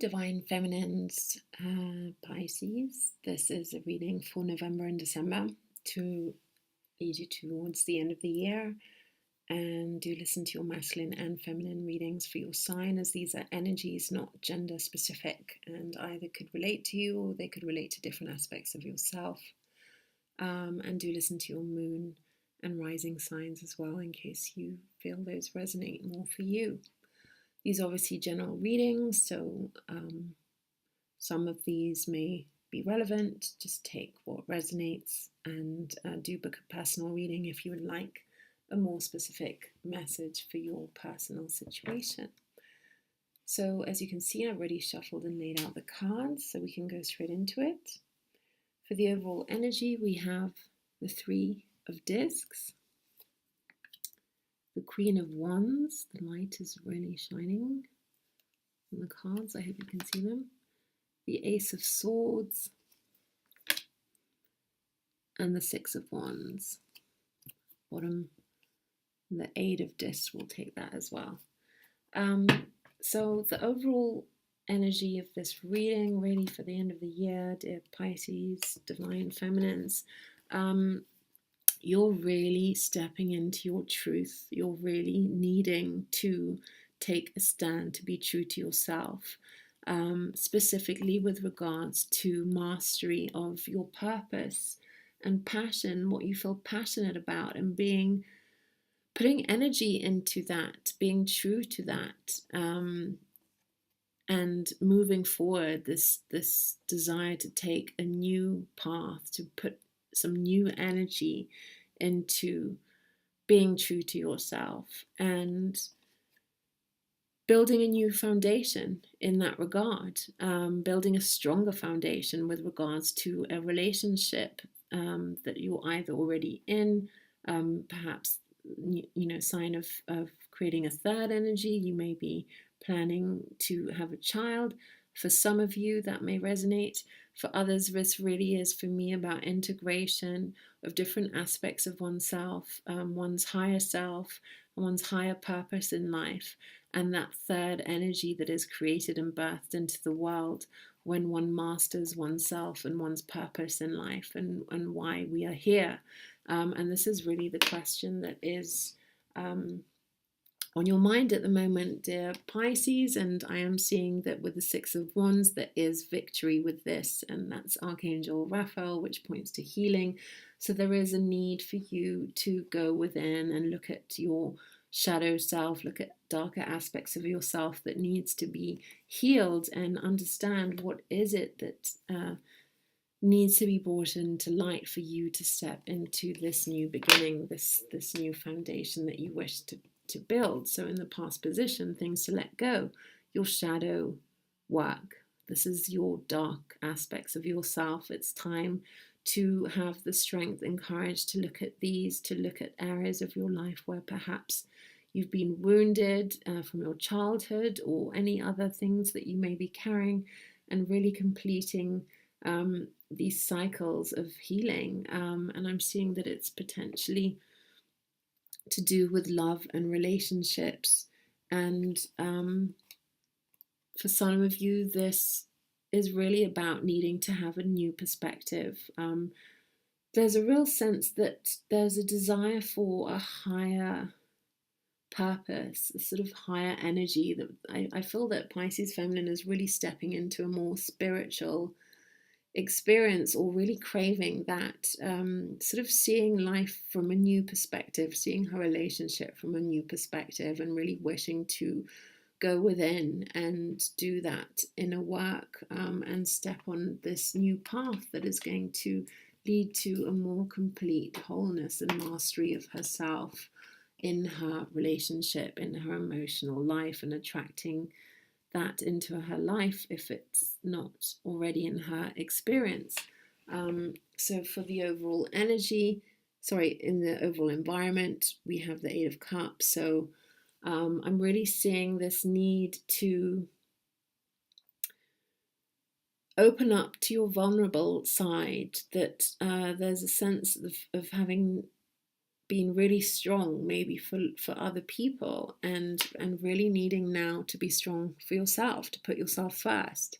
Divine Feminines, Pisces. This is a reading for November and December to lead you towards the end of the year. And do listen to your masculine and feminine readings for your sign, as these are energies, not gender specific, and either could relate to you or they could relate to different aspects of yourself. And do listen to your moon and rising signs as well, in case you feel those resonate more for you. These are obviously general readings, so some of these may be relevant. Just take what resonates and do book a personal reading if you would like a more specific message for your personal situation. So as you can see, I've already shuffled and laid out the cards, so we can go straight into it. For the overall energy, we have the Three of Discs, the Queen of Wands. The light is really shining on the cards. I hope you can see them. The Ace of Swords and the Six of Wands. Bottom, the Eight of Discs will take that as well. So the overall energy of this reading, really for the end of the year, dear Pisces, Divine Feminines, you're really stepping into your truth. You're really needing to take a stand, to be true to yourself, specifically with regards to mastery of your purpose and passion, what you feel passionate about, and putting energy into that, being true to that, and moving forward, this desire to take a new path, to put some new energy into being true to yourself and building a new foundation in that regard, building a stronger foundation with regards to a relationship that you're either already in, perhaps sign of creating a third energy. You may be planning to have a child. For some of you, that may resonate. For others, this really is, for me, about integration of different aspects of oneself, one's higher self, and one's higher purpose in life, and that third energy that is created and birthed into the world when one masters oneself and one's purpose in life, and why we are here. And this is really the question that is on your mind at the moment, dear Pisces, and I am seeing that with the Six of Wands there is victory with this, and that's Archangel Raphael, which points to healing. So there is a need for you to go within and look at your shadow self, look at darker aspects of yourself that needs to be healed, and understand what is it that needs to be brought into light for you to step into this new beginning, this new foundation that you wish to build. So in the past position, things to let go, your shadow work. This is your dark aspects of yourself. It's time to have the strength and courage to look at these, to look at areas of your life where perhaps you've been wounded from your childhood or any other things that you may be carrying, and really completing these cycles of healing. And I'm seeing that it's potentially to do with love and relationships. And for some of you, this is really about needing to have a new perspective. There's a real sense that there's a desire for a higher purpose, a sort of higher energy. That I feel that Pisces Feminine is really stepping into a more spiritual experience, or really craving that, sort of seeing life from a new perspective, seeing her relationship from a new perspective, and really wishing to go within and do that inner work, and step on this new path that is going to lead to a more complete wholeness and mastery of herself in her relationship, in her emotional life, and attracting that into her life if it's not already in her experience. So for the overall energy, in the overall environment, we have the Eight of Cups. So I'm really seeing this need to open up to your vulnerable side, that there's a sense of having been really strong maybe for other people, and really needing now to be strong for yourself, to put yourself first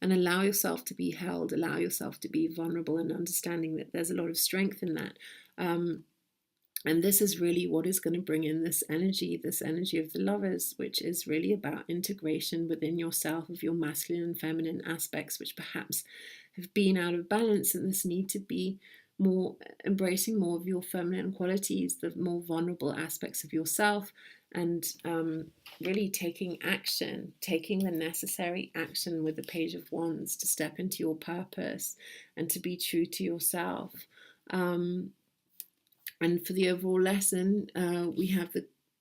and allow yourself to be held, allow yourself to be vulnerable, and understanding that there's a lot of strength in that. And this is really what is going to bring in this energy of the Lovers, which is really about integration within yourself of your masculine and feminine aspects, which perhaps have been out of balance, and this need to be more embracing more of your feminine qualities, the more vulnerable aspects of yourself, and really taking action, taking the necessary action with the Page of Wands to step into your purpose and to be true to yourself. And for the overall lesson, we have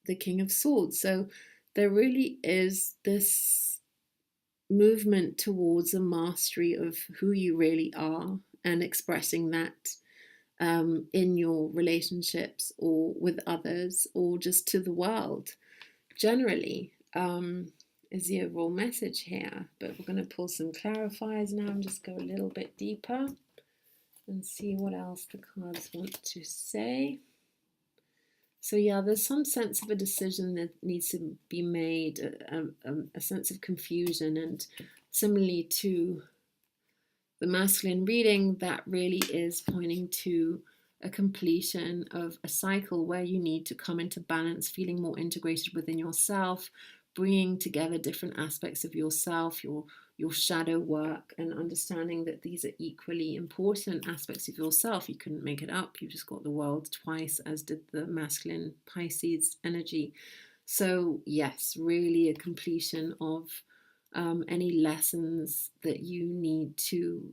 the King of Swords. So there really is this movement towards a mastery of who you really are and expressing that in your relationships or with others or just to the world generally, is the overall message here. But we're going to pull some clarifiers now and just go a little bit deeper and see what else the cards want to say. So yeah, there's some sense of a decision that needs to be made, a sense of confusion, and similarly to the masculine reading, that really is pointing to a completion of a cycle where you need to come into balance, feeling more integrated within yourself, bringing together different aspects of yourself, your shadow work, and understanding that these are equally important aspects of yourself. You couldn't make it up. You just got the world twice, as did the masculine Pisces energy. So yes, really a completion of any lessons that you need to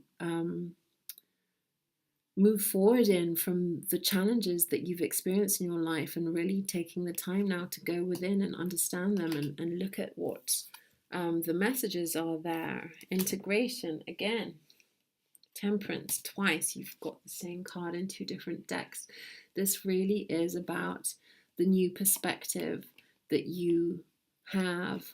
move forward in from the challenges that you've experienced in your life, and really taking the time now to go within and understand them and look at what the messages are there. Integration, again. Temperance, twice. You've got the same card in two different decks. This really is about the new perspective that you have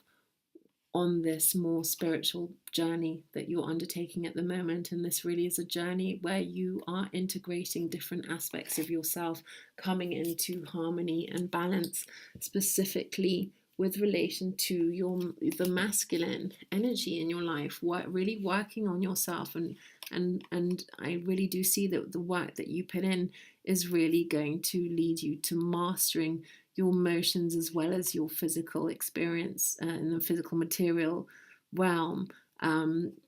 on this more spiritual journey that you're undertaking at the moment. And this really is a journey where you are integrating different aspects of yourself, coming into harmony and balance, specifically with relation to the masculine energy in your life, really working on yourself. And I really do see that the work that you put in is really going to lead you to mastering your emotions as well as your physical experience in the physical material realm.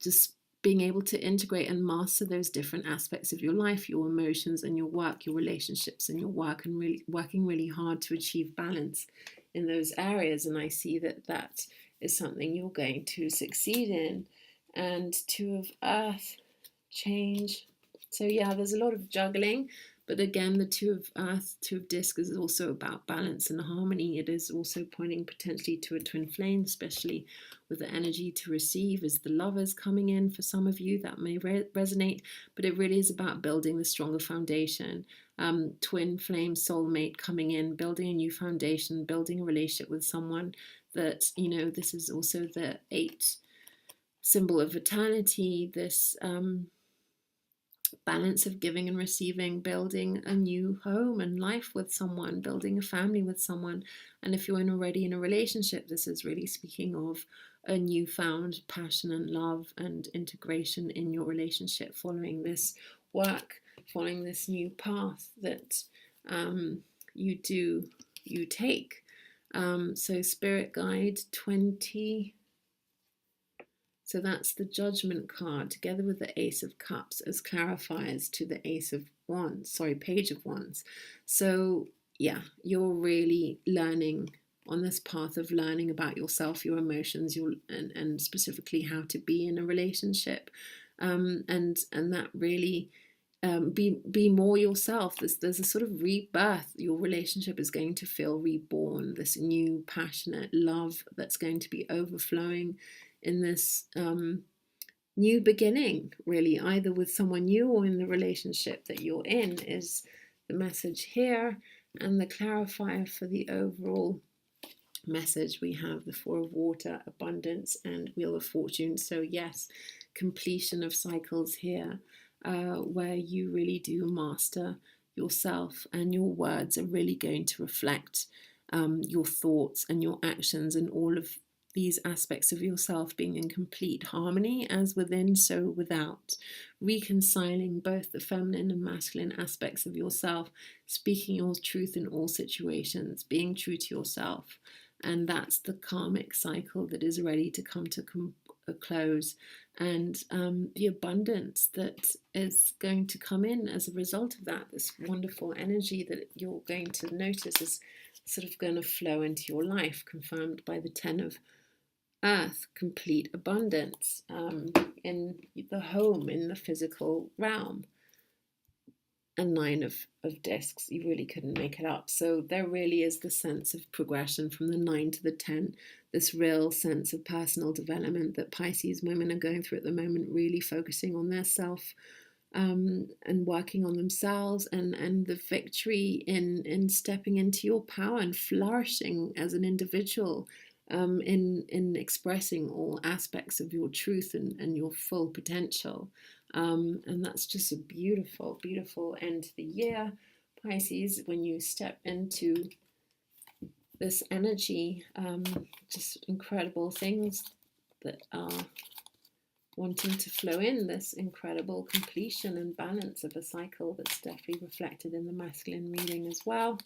Just being able to integrate and master those different aspects of your life, your emotions and your work, your relationships and your work, and really working really hard to achieve balance in those areas. And I see that that is something you're going to succeed in. And Two of Earth, change. So yeah, there's a lot of juggling. But again, the Two of Earth, Two of Discs is also about balance and harmony. It is also pointing potentially to a twin flame, especially with the energy to receive as the Lovers coming in. For some of you, that may resonate, but it really is about building the stronger foundation. Twin flame, soulmate coming in, building a new foundation, building a relationship with someone that, you know, this is also the 8 symbol of eternity, this balance of giving and receiving, building a new home and life with someone, building a family with someone. And if you're already in a relationship, this is really speaking of a newfound passion and love and integration in your relationship, following this work, following this new path that you take. So Spirit Guide 20. So that's the Judgment card together with the Ace of Cups as clarifiers to the Ace of Wands, Page of Wands. So yeah, you're really learning on this path of learning about yourself, your emotions, and specifically how to be in a relationship, and that really be more yourself. There's a sort of rebirth. Your relationship is going to feel reborn. This new passionate love that's going to be overflowing in this new beginning, really, either with someone new or in the relationship that you're in, is the message here. And the clarifier for the overall message, we have the Four of Water, abundance, and Wheel of Fortune. So yes, completion of cycles here, where you really do master yourself, and your words are really going to reflect your thoughts and your actions, and all of these aspects of yourself being in complete harmony, as within, so without, reconciling both the feminine and masculine aspects of yourself, speaking your truth in all situations, being true to yourself. And that's the karmic cycle that is ready to come to a close, and the abundance that is going to come in as a result of that, this wonderful energy that you're going to notice is sort of going to flow into your life, confirmed by the 10 of Earth, complete abundance in the home, in the physical realm, and 9 of discs. You really couldn't make it up. So there really is the sense of progression from the 9 to the 10, this real sense of personal development that Pisces women are going through at the moment, really focusing on their self and working on themselves, and the victory in stepping into your power and flourishing as an individual, in expressing all aspects of your truth and your full potential. And that's just a beautiful, beautiful end to the year, Pisces, when you step into this energy. Just incredible things that are wanting to flow in, this incredible completion and balance of a cycle that's definitely reflected in the masculine reading as well.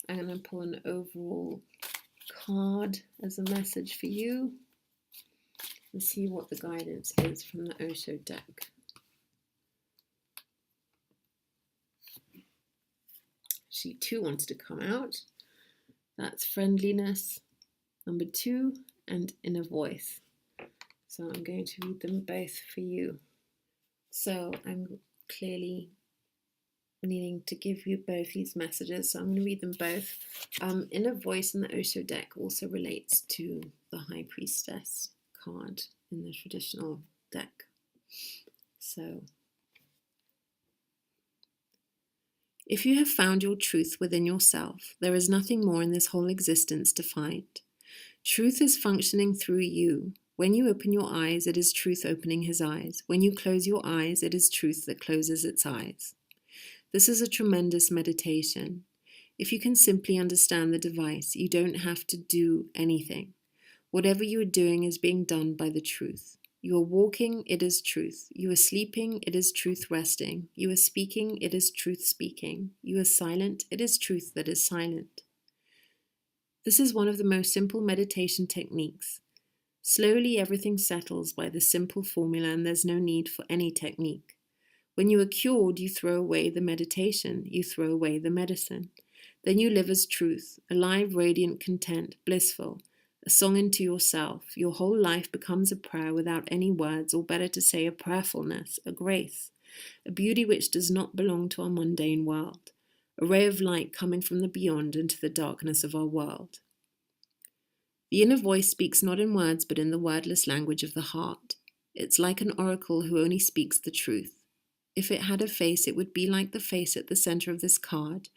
I'm going to pull an overall card as a message for you and see what the guidance is from the Osho deck. She 2 wants to come out. That's friendliness, number 2, and inner voice. So I'm going to read them both for you. So I'm clearly needing to give you both these messages, so I'm going to read them both. Inner voice in the Osho deck also relates to the High Priestess card in the traditional deck. So, if you have found your truth within yourself, there is nothing more in this whole existence to find. Truth is functioning through you. When you open your eyes, it is truth opening his eyes. When you close your eyes, it is truth that closes its eyes. This is a tremendous meditation. If you can simply understand the device, you don't have to do anything. Whatever you are doing is being done by the truth. You are walking, it is truth. You are sleeping, it is truth resting. You are speaking, it is truth speaking. You are silent, it is truth that is silent. This is one of the most simple meditation techniques. Slowly everything settles by the simple formula, and there's no need for any technique. When you are cured, you throw away the meditation, you throw away the medicine. Then you live as truth, alive, radiant, content, blissful, a song into yourself. Your whole life becomes a prayer without any words, or better to say, a prayerfulness, a grace, a beauty which does not belong to our mundane world, a ray of light coming from the beyond into the darkness of our world. The inner voice speaks not in words, but in the wordless language of the heart. It's like an oracle who only speaks the truth. If it had a face, it would be like the face at the center of this card,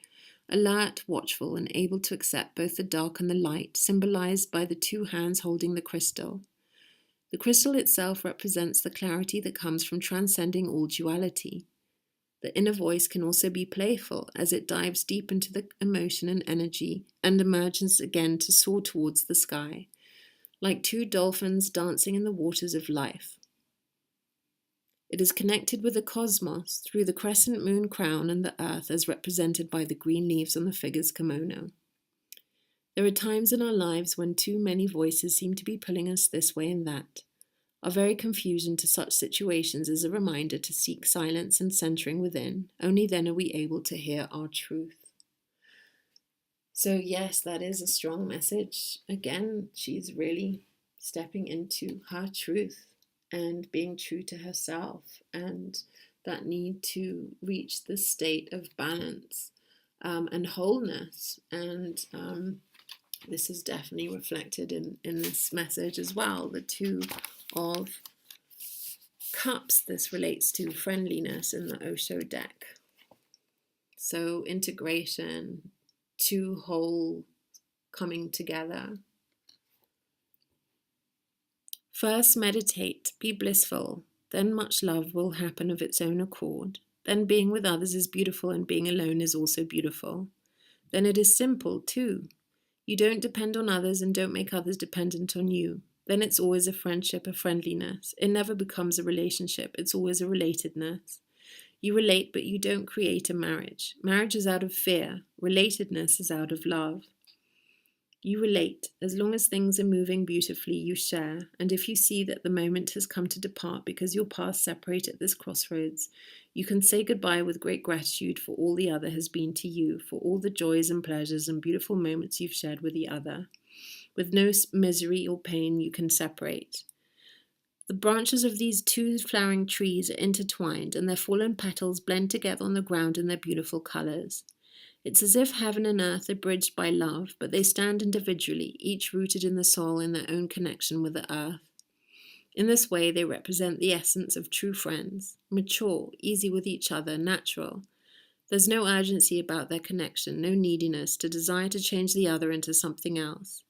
alert, watchful, and able to accept both the dark and the light, symbolized by the 2 hands holding the crystal. The crystal itself represents the clarity that comes from transcending all duality. The inner voice can also be playful, as it dives deep into the emotion and energy and emerges again to soar towards the sky, like 2 dolphins dancing in the waters of life. It is connected with the cosmos through the crescent moon crown and the earth as represented by the green leaves on the figure's kimono. There are times in our lives when too many voices seem to be pulling us this way and that. Our very confusion to such situations is a reminder to seek silence and centering within. Only then are we able to hear our truth. So yes, that is a strong message. Again, she's really stepping into her truth and being true to herself, and that need to reach the state of balance and wholeness. And this is definitely reflected in this message as well. The 2 of Cups, this relates to friendliness in the Osho deck. So integration, 2 whole coming together. First meditate, be blissful, then much love will happen of its own accord. then being with others is beautiful and being alone is also beautiful. Then it is simple too. You don't depend on others and don't make others dependent on you. Then it's always a friendship, a friendliness. It never becomes a relationship. It's always a relatedness. You relate, but you don't create a marriage. Marriage is out of fear. Relatedness is out of love. You relate. As long as things are moving beautifully, you share. And if you see that the moment has come to depart because your paths separate at this crossroads, you can say goodbye with great gratitude for all the other has been to you, for all the joys and pleasures and beautiful moments you've shared with the other. With no misery or pain, you can separate. The branches of these two flowering trees are intertwined, and their fallen petals blend together on the ground in their beautiful colours. It's as if heaven and earth are bridged by love, but they stand individually, each rooted in the soul in their own connection with the earth. In this way, they represent the essence of true friends, mature, easy with each other, natural. There's no urgency about their connection, no neediness to desire to change the other into something else.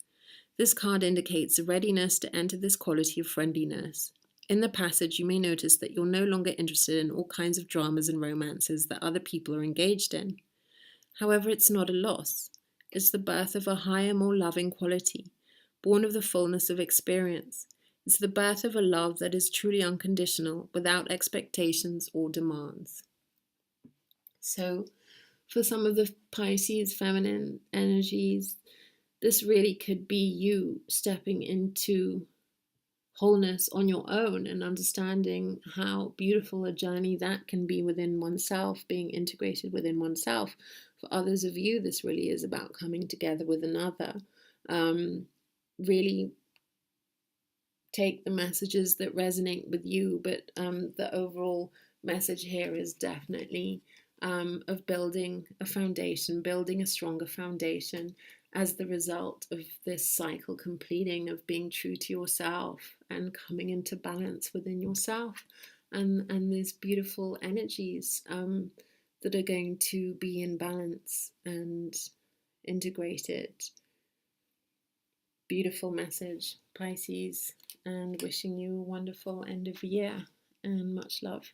This card indicates a readiness to enter this quality of friendliness. In the passage, you may notice that you're no longer interested in all kinds of dramas and romances that other people are engaged in. However, it's not a loss. It's the birth of a higher, more loving quality, born of the fullness of experience. It's the birth of a love that is truly unconditional, without expectations or demands. So, for some of the Pisces feminine energies, this really could be you stepping into wholeness on your own and understanding how beautiful a journey that can be within oneself, being integrated within oneself. For others of you, this really is about coming together with another. Really take the messages that resonate with you, but the overall message here is definitely of building a foundation, building a stronger foundation as the result of this cycle completing, of being true to yourself and coming into balance within yourself, and these beautiful energies that are going to be in balance and integrated. Beautiful message, Pisces, and wishing you a wonderful end of year and much love.